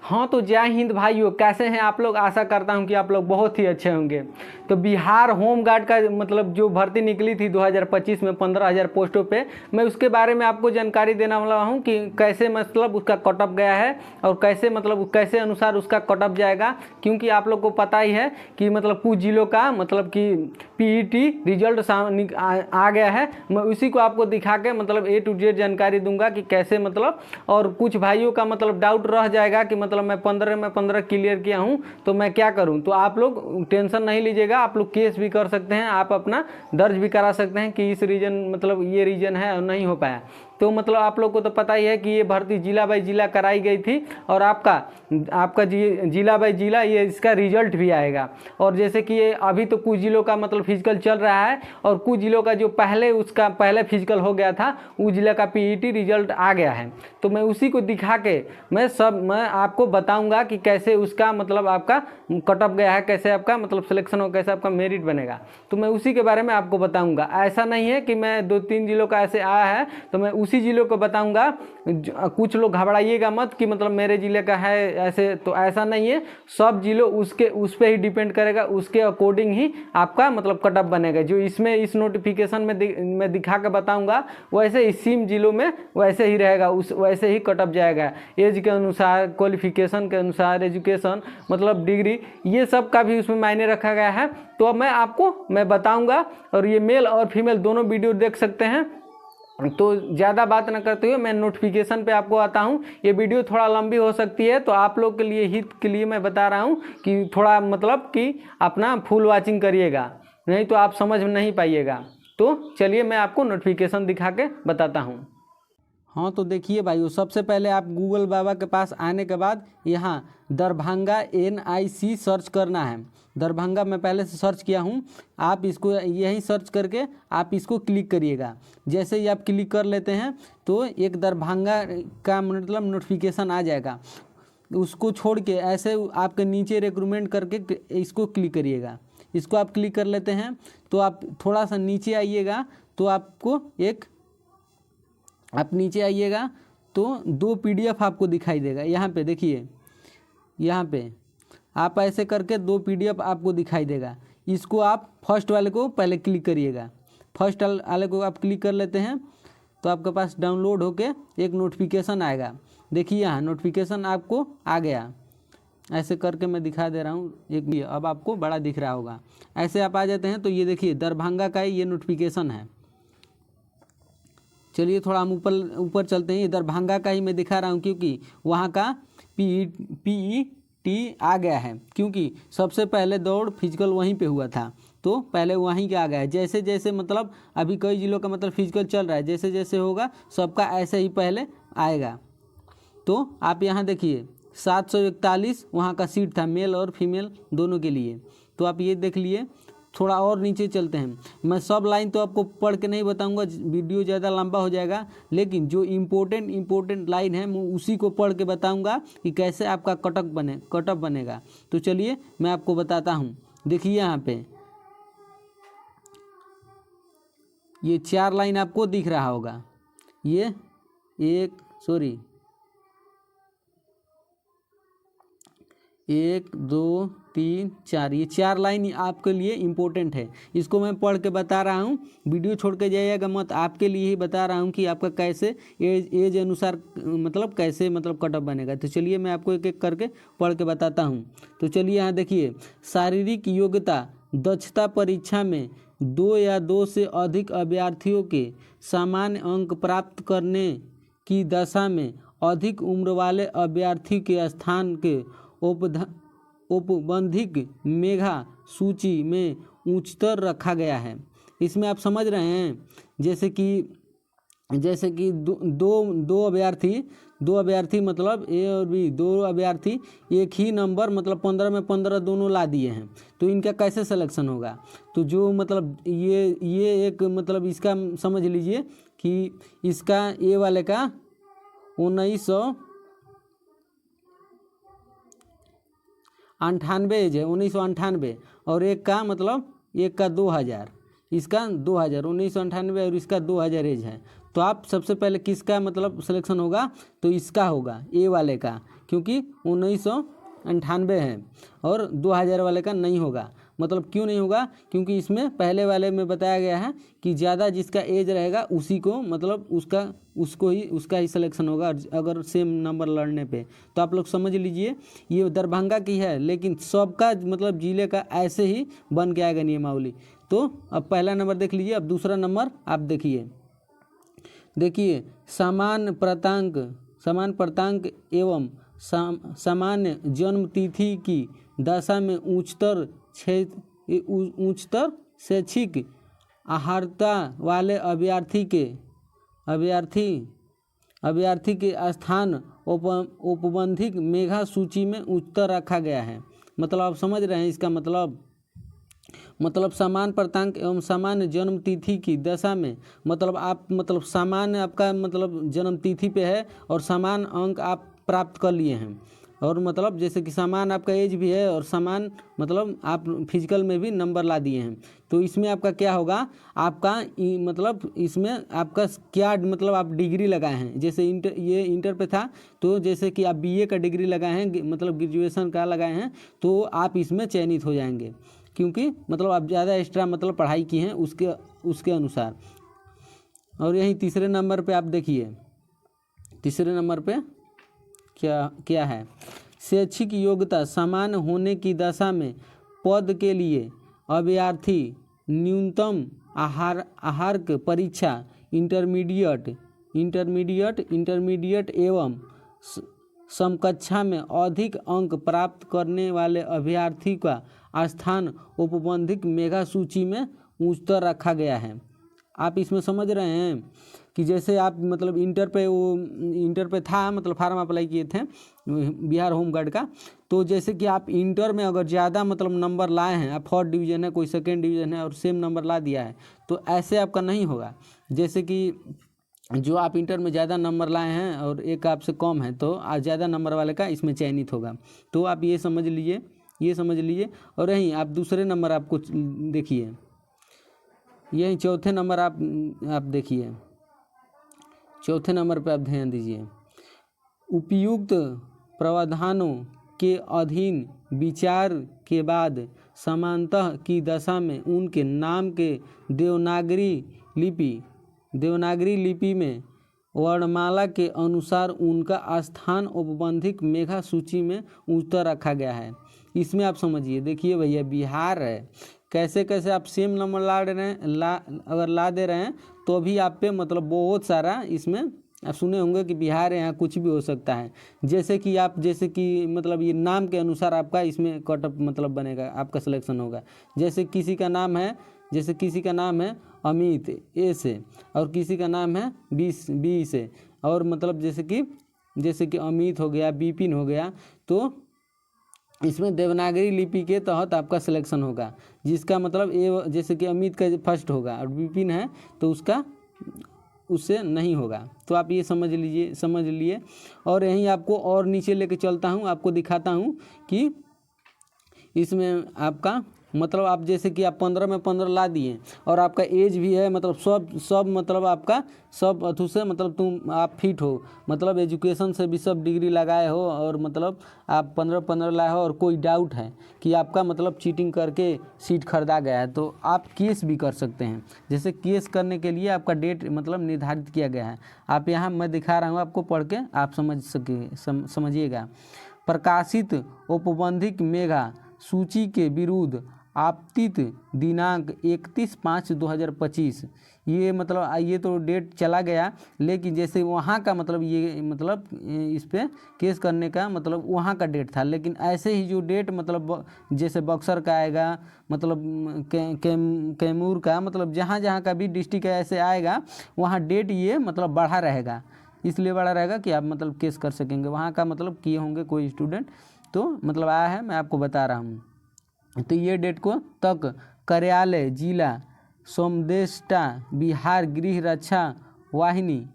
हाँ तो जय हिंद भाइयों, कैसे हैं आप लोग। आशा करता हूं कि आप लोग बहुत ही अच्छे होंगे। तो बिहार होम गार्ड का मतलब जो भर्ती निकली थी 2025 में 15,000 पोस्टों पे, मैं उसके बारे में आपको जानकारी देने वाला हूं कि कैसे मतलब उसका कट ऑफ गया है और कैसे मतलब कैसे अनुसार उसका कट ऑफ जाएगा। क्योंकि आप लोग को पता ही है कि मतलब कुछ जिलों का मतलब कि पीईटी रिजल्ट आ गया है। मैं उसी को आपको दिखा के मतलब A to Z जानकारी दूंगा कि कैसे मतलब, और कुछ भाइयों का मतलब डाउट रह जाएगा कि मतलब मैं 15 क्लियर किया हूं तो मैं क्या करूं। तो आप लोग टेंशन नहीं लीजिएगा, आप लोग केस भी कर सकते हैं, आप अपना दर्ज भी करा सकते हैं कि इस रीजन मतलब ये रीजन है और नहीं हो पाया। तो मतलब आप लोग को तो पता ही है कि ये भर्ती जिला बाई जिला कराई गई थी और आपका जिला बाई जिला ये इसका रिजल्ट भी आएगा। और जैसे कि ये अभी तो कुछ जिलों का मतलब फिजिकल चल रहा है और कुछ जिलों का जो पहले फिजिकल हो गया था उस जिले का पीईटी रिजल्ट आ गया है। तो मैं उसी को दिखा के मैं आपको बताऊंगा कि कैसे उसका मतलब आपका कट ऑफ गया है, कैसे आपका मतलब सिलेक्शन हो, कैसे आपका मेरिट बनेगा। तो मैं उसी के बारे में आपको बताऊंगा। ऐसा नहीं है कि मैं 2-3 जिलों का ऐसे आया है तो मैं उसी जिलों को बताऊंगा। कुछ लोग घबराइएगा मत कि मतलब मेरे जिले का है ऐसे, तो ऐसा नहीं है। सब जिलों उस पर ही डिपेंड करेगा, उसके अकॉर्डिंग ही आपका मतलब कट ऑफ बनेगा। जो इसमें इस नोटिफिकेशन में मैं दिखा के बताऊंगा वैसे इस सिम जिलों में वैसे ही रहेगा, वैसे ही कट ऑफ जाएगा। एज के अनुसार, क्वालिफिकेशन के अनुसार, एजुकेशन मतलब डिग्री, ये सब का भी उसमें मायने रखा गया है। तो अब मैं बताऊंगा और ये मेल और फीमेल दोनों वीडियो देख सकते हैं। तो ज़्यादा बात न करते हुए मैं नोटिफिकेशन पे आपको आता हूँ। ये वीडियो थोड़ा लंबी हो सकती है तो आप लोग के लिए हित के लिए मैं बता रहा हूँ कि थोड़ा मतलब कि अपना फुल वॉचिंग करिएगा, नहीं तो आप समझ नहीं पाइएगा। तो चलिए मैं आपको नोटिफिकेशन दिखा के बताता हूँ। हाँ तो देखिए भाइयों, सबसे पहले आप गूगल बाबा के पास आने के बाद यहाँ दरभंगा NIC सर्च करना है। दरभंगा मैं पहले से सर्च किया हूँ, आप इसको यही सर्च करके आप इसको क्लिक करिएगा। जैसे ही आप क्लिक कर लेते हैं तो एक दरभंगा का मतलब नोटिफिकेशन आ जाएगा। उसको छोड़ के ऐसे आपके नीचे रिक्रूटमेंट करके इसको क्लिक करिएगा। इसको आप क्लिक कर लेते हैं तो आप थोड़ा सा नीचे आइएगा तो आप नीचे आइएगा तो 2 PDF आपको दिखाई देगा। यहाँ पे देखिए, यहाँ पे आप ऐसे करके 2 PDF आपको दिखाई देगा। इसको आप फर्स्ट वाले को पहले क्लिक करिएगा। फर्स्ट वाले को आप क्लिक कर लेते हैं तो आपके पास डाउनलोड होके एक नोटिफिकेशन आएगा। देखिए यहाँ नोटिफिकेशन आपको आ गया। ऐसे करके मैं दिखा दे रहा हूँ एक भी, अब आपको बड़ा दिख रहा होगा। ऐसे आप आ जाते हैं तो ये देखिए दरभंगा का ही ये नोटिफिकेशन है। चलिए थोड़ा हम ऊपर चलते हैं। दरभंगा का ही मैं दिखा रहा हूँ क्योंकि वहाँ का PET आ गया है, क्योंकि सबसे पहले दौड़ फिजिकल वहीं पे हुआ था तो पहले वहीं का आ गया है। जैसे जैसे मतलब अभी कई जिलों का मतलब फिजिकल चल रहा है, जैसे जैसे होगा सबका ऐसे ही पहले आएगा। तो आप यहाँ देखिए 741 वहाँ का सीट था, मेल और फीमेल दोनों के लिए। तो आप ये देख लिए। थोड़ा और नीचे चलते हैं। मैं सब लाइन तो आपको पढ़ के नहीं बताऊंगा, वीडियो ज़्यादा लंबा हो जाएगा, लेकिन जो इम्पोर्टेंट लाइन है मैं उसी को पढ़ के बताऊंगा कि कैसे आपका कट ऑफ बनेगा। तो चलिए मैं आपको बताता हूँ। देखिए यहाँ पे ये 4 लाइन आपको दिख रहा होगा। ये 1 2 3 4, ये 4 लाइन आपके लिए इम्पोर्टेंट है। इसको मैं पढ़ के बता रहा हूँ, वीडियो छोड़ के जाइएगा मत। आपके लिए ही बता रहा हूँ कि आपका कैसे एज अनुसार मतलब कैसे मतलब कट ऑफ बनेगा। तो चलिए मैं आपको एक एक करके पढ़ के बताता हूँ। तो चलिए यहाँ देखिए, शारीरिक योग्यता दक्षता परीक्षा में 2 या 2 से अधिक अभ्यर्थियों के सामान्य अंक प्राप्त करने की दशा में अधिक उम्र वाले अभ्यर्थी के स्थान के औपबंधिक मेघा सूची में उच्चतर रखा गया है। इसमें आप समझ रहे हैं, जैसे कि दो अभ्यर्थी मतलब A और B, 2 अभ्यर्थी एक ही नंबर मतलब 15 में 15 दोनों ला दिए हैं, तो इनका कैसे सिलेक्शन होगा। तो जो मतलब ये एक मतलब इसका समझ लीजिए कि इसका A वाले का 1998 एज है, 1998, और एक का मतलब 2000, इसका 2000, 1998 और इसका 2000 एज है। तो आप सबसे पहले किसका मतलब सिलेक्शन होगा, तो इसका होगा, ए वाले का, क्योंकि 1998 है और 2000 वाले का नहीं होगा। मतलब क्यों नहीं होगा, क्योंकि इसमें पहले वाले में बताया गया है कि ज़्यादा जिसका एज रहेगा उसी को मतलब उसका ही सिलेक्शन होगा अगर सेम नंबर लड़ने पे। तो आप लोग समझ लीजिए ये दरभंगा की है, लेकिन सबका मतलब जिले का ऐसे ही बन के आएगा नियमावली। तो अब पहला नंबर देख लीजिए। अब दूसरा नंबर आप देखिए समान प्रांतांक एवं सामान्य जन्म तिथि की दशा में उच्चतर शैक्षिक अर्हता वाले अभ्यर्थी के स्थान औपबंधिक मेधा सूची में उच्चतर रखा गया है। मतलब आप समझ रहे हैं इसका मतलब समान प्रांतांक एवं सामान्य जन्म तिथि की दशा में मतलब सामान्य आपका मतलब जन्म तिथि पे है और समान अंक आप प्राप्त कर लिए हैं, और मतलब जैसे कि समान आपका एज भी है और समान मतलब आप फिजिकल में भी नंबर ला दिए हैं। तो इसमें आपका क्या होगा, आपका मतलब इसमें आपका क्या मतलब आप डिग्री लगाए हैं, जैसे इंटर पे था तो जैसे कि आप बीए का डिग्री लगाए हैं मतलब ग्रेजुएशन का लगाए हैं, तो आप इसमें चयनित हो जाएंगे, क्योंकि मतलब आप ज़्यादा एक्स्ट्रा मतलब पढ़ाई की हैं उसके अनुसार। और यही तीसरे नंबर पे आप देखिए, तीसरे नंबर पे क्या है, शैक्षिक योग्यता समान होने की दशा में पद के लिए अभ्यर्थी न्यूनतम आहार्क परीक्षा इंटरमीडिएट एवं समकक्षा में अधिक अंक प्राप्त करने वाले अभ्यर्थी का स्थान औपबंधिक मेधा सूची में उच्चतर रखा गया है। आप इसमें समझ रहे हैं कि जैसे आप मतलब इंटर पे था मतलब फार्म अप्लाई किए थे बिहार होम गार्ड का, तो जैसे कि आप इंटर में अगर ज़्यादा मतलब नंबर लाए हैं, आप 4th डिवीज़न है, कोई 2nd डिवीज़न है और सेम नंबर ला दिया है, तो ऐसे आपका नहीं होगा। जैसे कि जो आप इंटर में ज़्यादा नंबर लाए हैं और एक आपसे कम है, तो ज़्यादा नंबर वाले का इसमें चयनित होगा। तो आप ये समझ लीजिए। और यहीं आप दूसरे नंबर आपको देखिए, यही चौथे नंबर आप देखिए, चौथे नंबर पर आप ध्यान दीजिए। उपयुक्त प्रावधानों के अधीन विचार के बाद समानतः की दशा में उनके नाम के देवनागरी लिपि में वर्णमाला के अनुसार उनका स्थान औपबंधिक मेधा सूची में उच्चतर रखा गया है। इसमें आप समझिए, देखिए भैया बिहार है, कैसे कैसे आप सेम नंबर अगर ला दे रहे हैं तो भी आप पे मतलब बहुत सारा इसमें आप सुने होंगे कि बिहार है, यहाँ कुछ भी हो सकता है। जैसे कि मतलब ये नाम के अनुसार आपका इसमें कट ऑफ मतलब बनेगा, आपका सिलेक्शन होगा। जैसे किसी का नाम है अमित ए से और किसी का नाम है बी से, और मतलब जैसे कि अमित हो गया, बिपिन हो गया, तो इसमें देवनागरी लिपि के तहत आपका सिलेक्शन होगा, जिसका मतलब ए जैसे कि अमित का फर्स्ट होगा और विपिन है तो उससे नहीं होगा। तो आप ये समझ लिए। और यहीं आपको और नीचे लेके चलता हूँ, आपको दिखाता हूँ कि इसमें आपका मतलब आप जैसे कि आप 15 में 15 ला दिए और आपका एज भी है, मतलब सब मतलब आपका सब अथु से मतलब आप फिट हो, मतलब एजुकेशन से भी सब डिग्री लगाए हो और मतलब आप 15 लाए हो और कोई डाउट है कि आपका मतलब चीटिंग करके सीट खरीदा गया है, तो आप केस भी कर सकते हैं। जैसे केस करने के लिए आपका डेट मतलब निर्धारित किया गया है। आप यहाँ मैं दिखा रहा हूँ, आपको पढ़ के आप समझिएगा। प्रकाशित औपबंधिक मेधा सूची के विरुद्ध आपतित दिनांक 31/5/2025, ये मतलब ये तो डेट चला गया, लेकिन जैसे वहाँ का मतलब ये मतलब इस पर केस करने का मतलब वहाँ का डेट था, लेकिन ऐसे ही जो डेट मतलब जैसे बक्सर का आएगा, मतलब कैमूर का, मतलब जहाँ जहाँ का भी डिस्ट्रिक्ट ऐसे आएगा वहाँ डेट ये मतलब बढ़ा रहेगा, इसलिए बढ़ा रहेगा कि आप मतलब केस कर सकेंगे। वहाँ का मतलब किए होंगे कोई स्टूडेंट, तो मतलब आया है, मैं आपको बता रहा हूँ। तो ये डेट को तक कार्यालय जिला सोमदेष्टा बिहार गृह रक्षा वाहिनी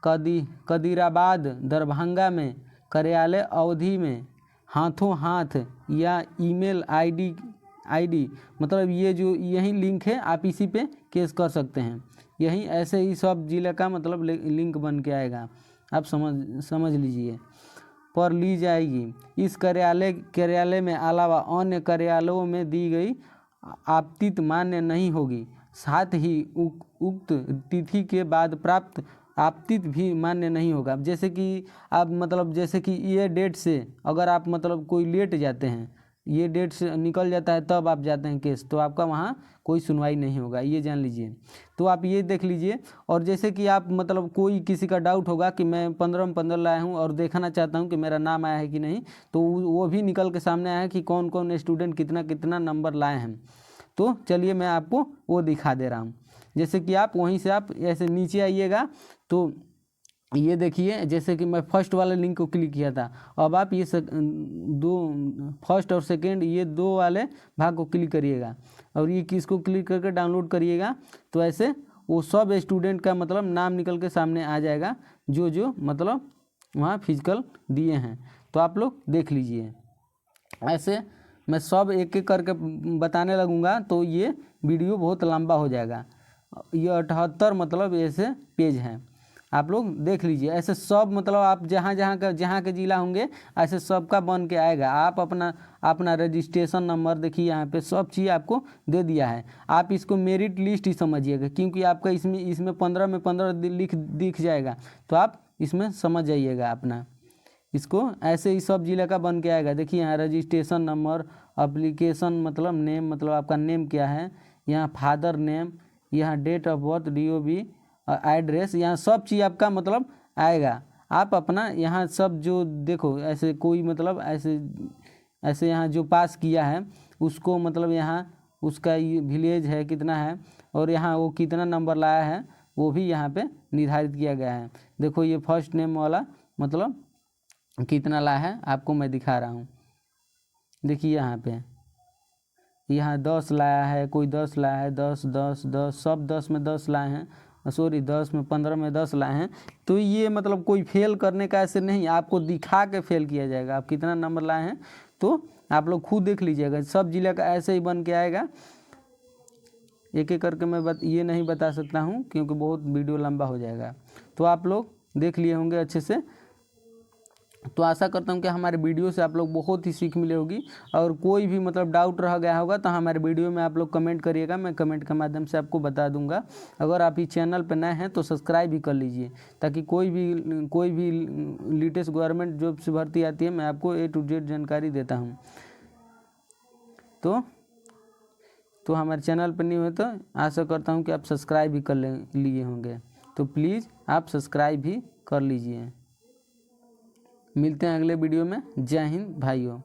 कदीराबाद दरभंगा में कार्यालय अवधि में हाथों हाथ या ईमेल आईडी मतलब ये जो यही लिंक है, आप इसी पे केस कर सकते हैं। यही ऐसे ही सब जिले का मतलब लिंक बन के आएगा। आप समझ लीजिए। पर ली जाएगी इस कार्यालय में अलावा अन्य कार्यालयों में दी गई आपतित मान्य नहीं होगी। साथ ही उक्त तिथि के बाद प्राप्त आपतित भी मान्य नहीं होगा। जैसे कि आप मतलब जैसे कि ये डेट से अगर आप मतलब कोई लेट जाते हैं, ये डेट से निकल जाता है तब आप जाते हैं केस, तो आपका वहाँ कोई सुनवाई नहीं होगा, ये जान लीजिए। तो आप ये देख लीजिए। और जैसे कि आप मतलब कोई किसी का डाउट होगा कि मैं 15 में 15 लाया हूँ और देखना चाहता हूँ कि मेरा नाम आया है कि नहीं, तो वो भी निकल के सामने आया है कि कौन कौन स्टूडेंट कितना कितना नंबर लाए हैं। तो चलिए मैं आपको वो दिखा दे रहा हूँ। जैसे कि आप वहीं से आप ऐसे नीचे आइएगा तो ये देखिए, जैसे कि मैं फर्स्ट वाले लिंक को क्लिक किया था, अब आप ये दो फर्स्ट और सेकंड ये दो वाले भाग को क्लिक करिएगा और ये किसको क्लिक करके डाउनलोड करिएगा। तो ऐसे वो सब स्टूडेंट का मतलब नाम निकल के सामने आ जाएगा जो मतलब वहाँ फिजिकल दिए हैं। तो आप लोग देख लीजिए। ऐसे मैं सब एक एक करके बताने लगूँगा तो ये वीडियो बहुत लंबा हो जाएगा। ये 78 मतलब ऐसे पेज हैं, आप लोग देख लीजिए। ऐसे सब मतलब आप जहाँ के जिला होंगे ऐसे सबका बन के आएगा। आप अपना रजिस्ट्रेशन नंबर देखिए, यहाँ पे सब चीज़ आपको दे दिया है। आप इसको मेरिट लिस्ट ही समझिएगा, क्योंकि आपका इसमें 15 में 15 दिख जाएगा, तो आप इसमें समझ जाइएगा अपना। इसको ऐसे ही सब जिले का बन के आएगा। देखिए यहाँ रजिस्ट्रेशन नंबर, एप्लीकेशन मतलब नेम, मतलब आपका नेम क्या है, यहाँ फादर नेम, यहाँ date of birth, DOB, address, यहाँ सब चीज़ आपका मतलब आएगा। आप अपना यहाँ सब जो देखो ऐसे कोई मतलब ऐसे यहाँ जो पास किया है उसको मतलब यहाँ उसका विलेज है कितना है और यहाँ वो कितना नंबर लाया है वो भी यहाँ पे निर्धारित किया गया है। देखो ये फर्स्ट नेम वाला मतलब कितना लाया है आपको मैं दिखा रहा हूँ। देखिए यहाँ 10 लाया है, कोई 10 लाया है, 10 10 10 सब 10 में 10 लाए हैं, सॉरी 10 में 15 में 10 लाए हैं। तो ये मतलब कोई फेल करने का ऐसे नहीं, आपको दिखा के फेल किया जाएगा आप कितना नंबर लाए हैं। तो आप लोग खुद देख लीजिएगा, सब जिले का ऐसे ही बन के आएगा। एक एक करके मैं ये नहीं बता सकता हूँ क्योंकि बहुत वीडियो लंबा हो जाएगा। तो आप लोग देख लिए होंगे अच्छे से। तो आशा करता हूँ कि हमारे वीडियो से आप लोग बहुत ही सीख मिली होगी। और कोई भी मतलब डाउट रह गया होगा तो हमारे वीडियो में आप लोग कमेंट करिएगा, मैं कमेंट के माध्यम से आपको बता दूंगा। अगर आप इस चैनल पर नए हैं तो सब्सक्राइब भी कर लीजिए, ताकि कोई भी लेटेस्ट गवर्नमेंट जॉब से भर्ती आती है मैं आपको A to Z जानकारी देता हूँ। तो हमारे चैनल पर नहीं हो तो आशा करता हूँ कि आप सब्सक्राइब भी कर लिए होंगे। तो प्लीज़ आप सब्सक्राइब भी कर लीजिए। मिलते हैं अगले वीडियो में। जय हिंद भाइयों।